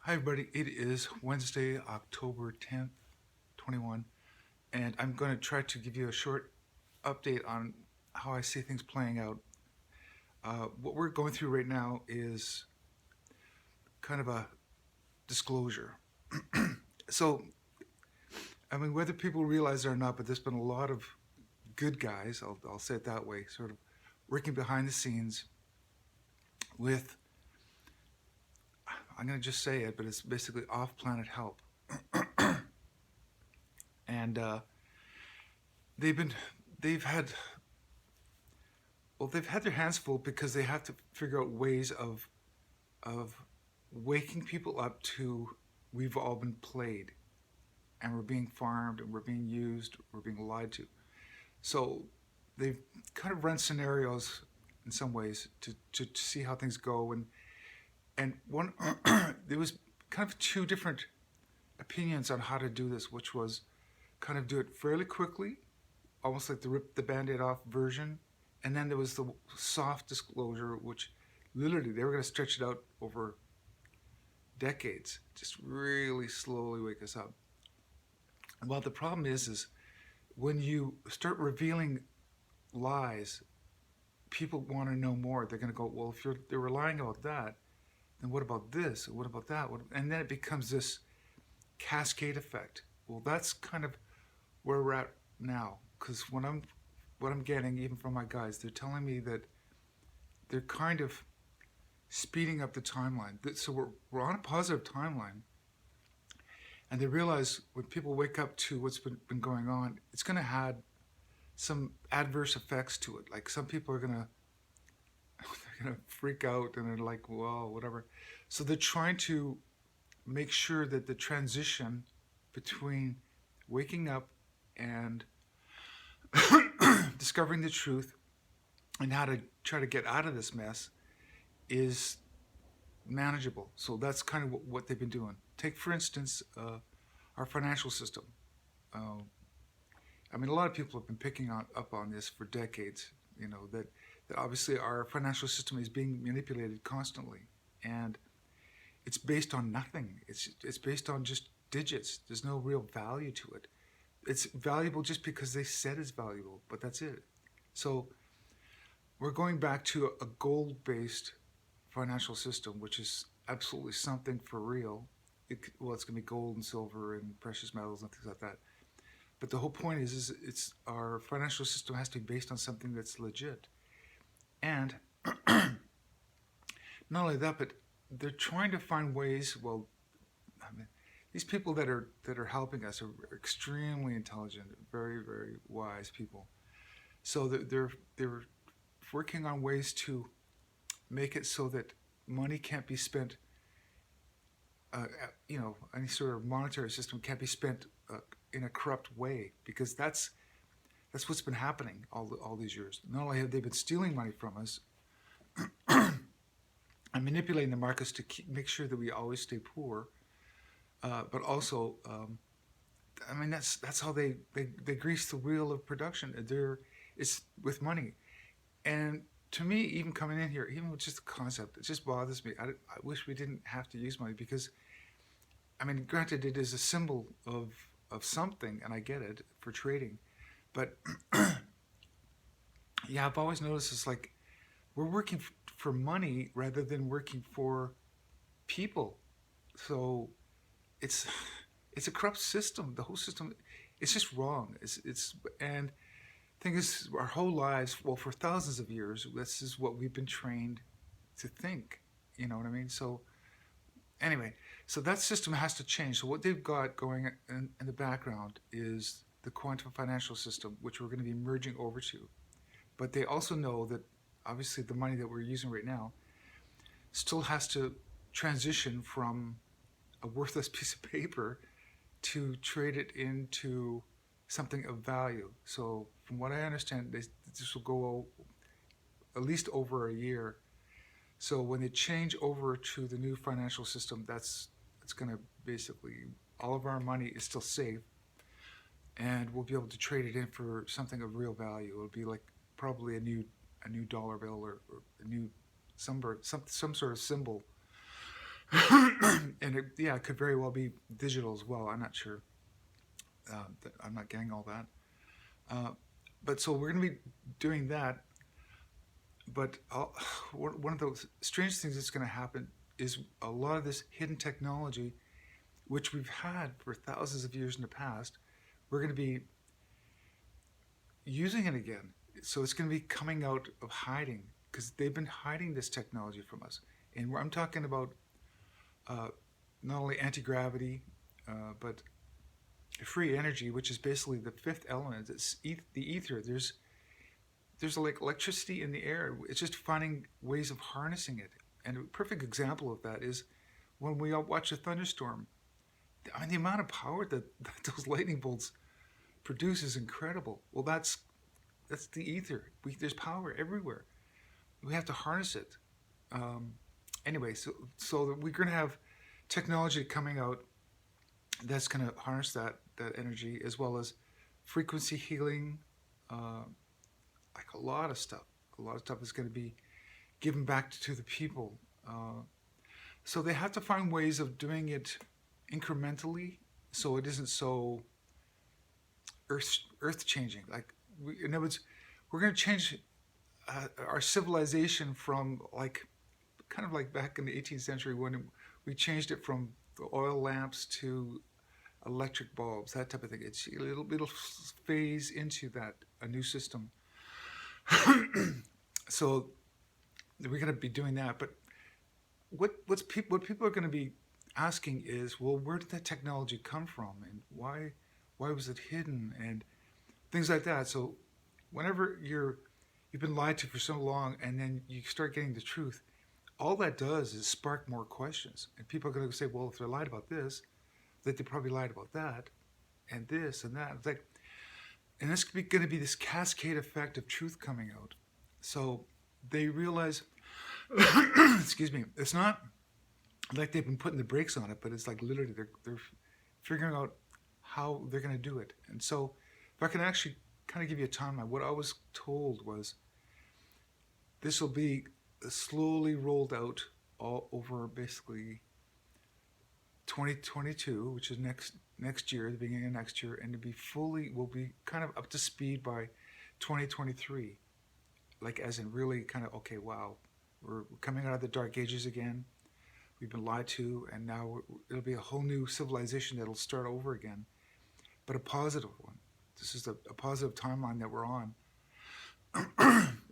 Hi, everybody. It is Wednesday, October 10th, 21, and I'm going to try to give you a short update on how I see things playing out. What we're going through right now is kind of a disclosure. So, I mean, whether people realize it or not, but there's been a lot of good guys, I'll say it that way, sort of working behind the scenes with, I'm going to just say it, but it's basically off planet help. And they've been, they've had Well, they've had their hands full because they have to figure out ways of waking people up to we've all been played and we're being farmed and we're being used, we're being lied to. So they've kind of run scenarios in some ways to see how things go and one there was kind of two different opinions on how to do this, which was kind of do it fairly quickly, almost like the rip the band-aid off version, and then there was the soft disclosure, which literally they were going to stretch it out over decades, just really slowly wake us up. Well, the problem is when you start revealing lies, people want to know more. They're going to go, well, if they're lying about that, then what about this? What about that? And then it becomes this cascade effect. Well, that's kind of where we're at now, because what I'm getting even from my guys, they're telling me that they're kind of speeding up the timeline. So we're on a positive timeline, and they realize when people wake up to what's been going on, it's going to add some adverse effects to it. Like some people are they're gonna freak out and they're like, well, whatever. So they're trying to make sure that the transition between waking up and discovering the truth and how to try to get out of this mess is manageable. So that's kind of what they've been doing. Take, for instance, our financial system. Uh, I mean, a lot of people have been picking up on this for decades. You know that obviously our financial system is being manipulated constantly, and it's based on nothing. It's based on just digits. There's no real value to it. It's valuable just because they said it's valuable, but that's it. So we're going back to a gold-based financial system, which is absolutely something for real. Well, it's going to be gold and silver and precious metals and things like that. But the whole point is it's our financial system has to be based on something that's legit. And not only that, but they're trying to find ways. Well, I mean, these people that are helping us are extremely intelligent, very very wise people. So they're working on ways to make it so that money can't be spent. Any sort of monetary system can't be spent in a corrupt way, because that's what's been happening all these years. Not only have they been stealing money from us and manipulating the markets to make sure that we always stay poor, but also, I mean, that's how they grease the wheel of production. It's with money, and to me, even coming in here, even with just the concept, it just bothers me. I wish we didn't have to use money because, I mean, granted, it is a symbol of something, and I get it for trading, but yeah, I've always noticed it's like we're working for money rather than working for people. So it's it's a corrupt system. The whole system, it's just wrong. It's and thing is, our whole lives, well, for thousands of years, this is what we've been trained to think. You know what I mean? So anyway, so that system has to change. So what they've got going in the background is the quantum financial system, which we're going to be merging over to. But they also know that obviously the money that we're using right now still has to transition from a worthless piece of paper to trade it into something of value. So from what I understand, this will go at least over a year. So when they change over to the new financial system, it's going to basically, all of our money is still safe, and we'll be able to trade it in for something of real value. It'll be like probably a new dollar bill or a new some sort of symbol And it could very well be digital as well. I'm not sure. I'm not getting all that. Uh, but so we're going to be doing that. But one of those strange things that's going to happen is a lot of this hidden technology, which we've had for thousands of years in the past, we're going to be using it again. So it's going to be coming out of hiding because they've been hiding this technology from us. And I'm talking about uh, not only anti gravity, but free energy, which is basically the fifth element. It's the ether. There's like electricity in the air. It's just finding ways of harnessing it. And a perfect example of that is when we all watch a thunderstorm. I mean, the amount of power that those lightning bolts produce is incredible. Well, that's the ether. There's power everywhere. We have to harness it. Um, anyway, so we're going to have technology coming out that's going to harness that energy as well as frequency healing, uh, like a lot of stuff. A lot of stuff is going to be given back to the people. So they have to find ways of doing it incrementally, so it isn't so earth changing. Like in other words, we're going to change our civilization from like kind of like back in the 18th century when we changed it from the oil lamps to electric bulbs, that type of thing. It'll phase into that a new system. So we're going to be doing that. But what people are going to be asking is, well, where did that technology come from, and why was it hidden, and things like that. So whenever you've been lied to for so long, and then you start getting the truth, all that does is spark more questions, and people are going to say, well, if they're lied about this, that they probably lied about that, and this and that. It's like, and it's going to be this cascade effect of truth coming out. So they realize, excuse me, it's not like they've been putting the brakes on it, but it's like literally they're figuring out how they're going to do it. And so, if I can actually kind of give you a timeline, what I was told was this will be slowly rolled out all over basically 2022, which is next year, the beginning of next year, and we'll be kind of up to speed by 2023. Like as in really kind of, okay, wow, we're coming out of the dark ages again. We've been lied to, and now it'll be a whole new civilization that'll start over again, but a positive one. This is a positive timeline that we're on.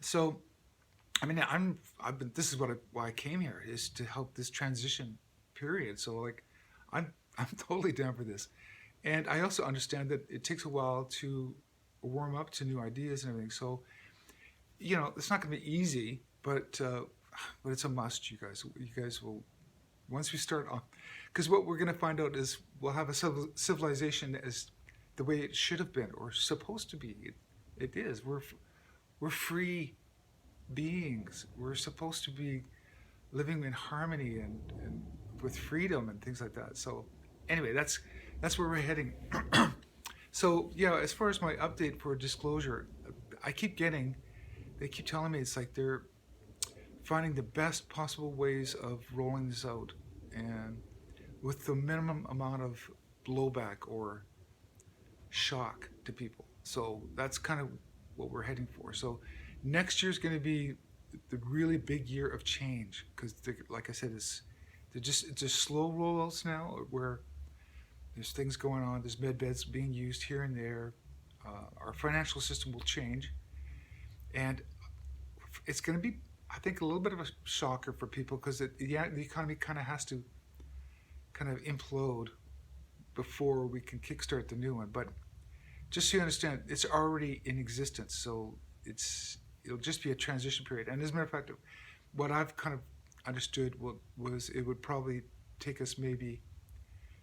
So, I mean, I've been. This is why I came here, is to help this transition period. So, like, I'm totally down for this, and I also understand that it takes a while to warm up to new ideas and everything. So, it's not going to be easy, but it's a must. You guys will, once we start on, because what we're going to find out is we'll have a civilization as the way it should have been or supposed to be. It is. We're free beings. We're supposed to be living in harmony and with freedom and things like that. So anyway, that's where we're heading. So yeah, as far as my update for disclosure, they keep telling me it's like they're finding the best possible ways of rolling this out and with the minimum amount of blowback or shock to people. So that's kind of what we're heading for. So next year's going to be the really big year of change because, like I said, it's just slow rollouts now where there's things going on. There's med beds being used here and there. Our financial system will change, and it's going to be, I think, a little bit of a shocker for people because the economy kind of has to kind of implode before we can kickstart the new one. But just so you understand, it's already in existence, so it'll just be a transition period. And as a matter of fact, what I've kind of understood was it would probably take us maybe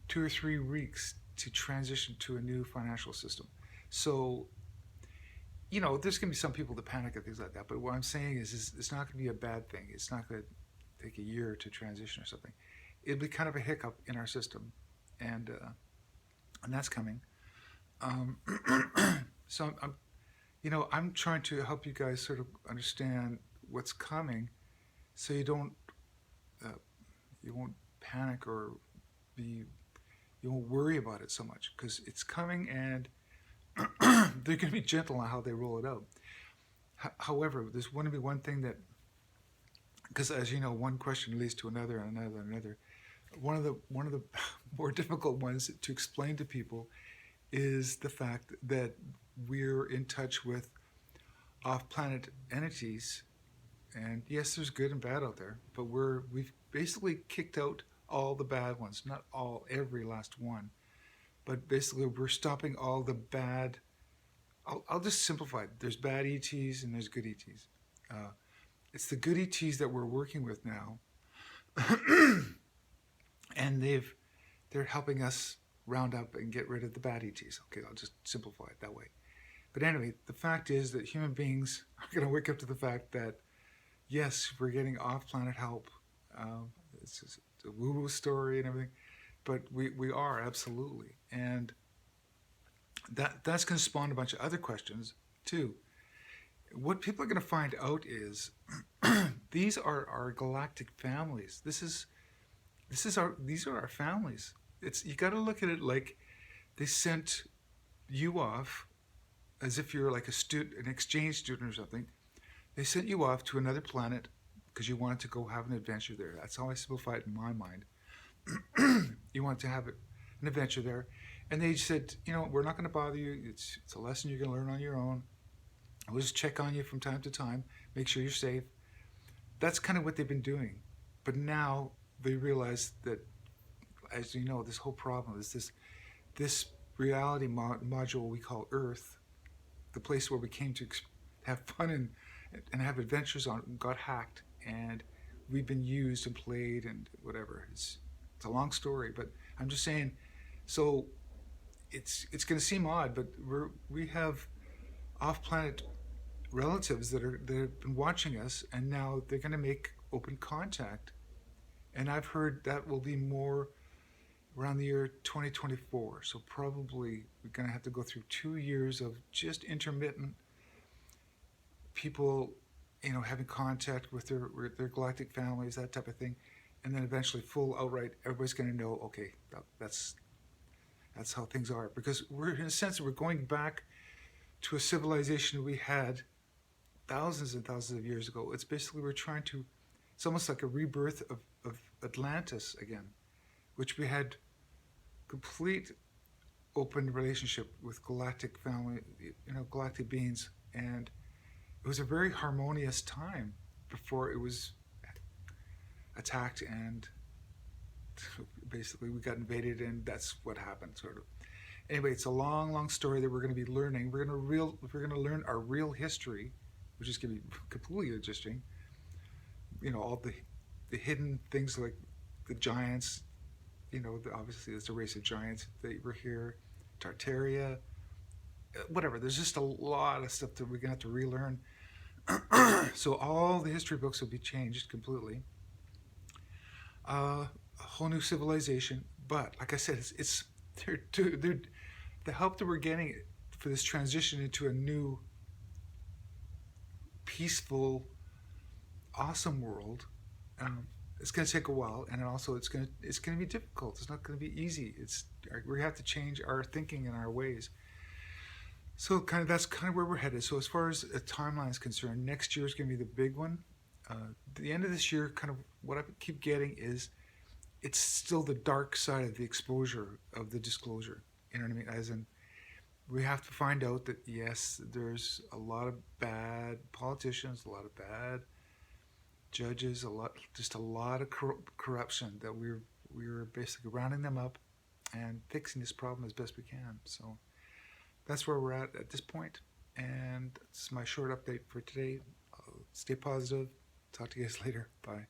2 or 3 weeks to transition to a new financial system. So, there's going to be some people that panic and things like that. But what I'm saying is it's not going to be a bad thing. It's not going to take a year to transition or something. It'll be kind of a hiccup in our system, and that's coming. Um, so I'm trying to help you guys sort of understand what's coming, so uh, you won't panic or be, you won't worry about it so much because it's coming, and they're going to be gentle on how they roll it out. However, there's going to be one thing that, because as you know, one question leads to another and another and another. One of the more difficult ones to explain to people is the fact that we're in touch with off-planet entities, and yes, there's good and bad out there, but we've basically kicked out all the bad ones. Not all, every last one, but basically we're stopping all the bad. I'll just simplify it. There's bad ETs and there's good ETs. It's the good ETs that we're working with now, and they're helping us round up and get rid of the bad ETs. Okay, I'll just simplify it that way. But anyway, the fact is that human beings are going to wake up to the fact that yes, we're getting off-planet help. It's just a woo-woo story and everything, but we are absolutely, and that's going to spawn a bunch of other questions too. What people are going to find out is these are our galactic families. These are our families. You got to look at it like they sent you off as if you're like an exchange student or something. They sent you off to another planet because you wanted to go have an adventure there. That's how I simplify it in my mind. You want to have an adventure there, and they said, we're not going to bother you. It's a lesson you're going to learn on your own. We'll just check on you from time to time, make sure you're safe. That's kind of what they've been doing. But now they realize that, as you know, this whole problem is this reality module we call Earth, the place where we came to have fun and have adventures on, got hacked, and we've been used and played and whatever. It's a long story, but I'm just saying. So it's going to seem odd, but we have off-planet relatives that have been watching us, and now they're going to make open contact, and I've heard that will be more around the year 2024. So probably we're going to have to go through 2 years of just intermittent people, having contact with their galactic families, that type of thing, and then eventually full outright. Everybody's going to know, okay, that's how things are, because we're, in a sense, we're going back to a civilization we had thousands and thousands of years ago. It's basically it's almost like a rebirth of Atlantis again, which we had complete open relationship with galactic family, galactic beings, and it was a very harmonious time before it was attacked, and basically we got invaded, and that's what happened, sort of. Anyway, it's a long, long story that we're going to be learning. We're going to learn our real history, which is going to be completely interesting. All the hidden things like the giants. Obviously there's a race of giants that were here, Tartaria, whatever. There's just a lot of stuff that we're going to have to relearn. So all the history books will be changed completely. A whole new civilization. But like I said, they're the help that we're getting for this transition into a new, peaceful, awesome world. It's going to take a while, and also it's going to be difficult. It's not going to be easy. We have to change our thinking and our ways. So that's kind of where we're headed. So as far as a timeline is concerned, next year is going to be the big one. The end of this year, kind of what I keep getting is it's still the dark side of the exposure of the disclosure. You know what I mean? As in, we have to find out that yes, there's a lot of bad politicians, a lot of bad judges, just a lot of corruption, that we're basically rounding them up and fixing this problem as best we can. So that's where we're at this point, and it's my short update for today. Stay positive. Talk to you guys later. Bye.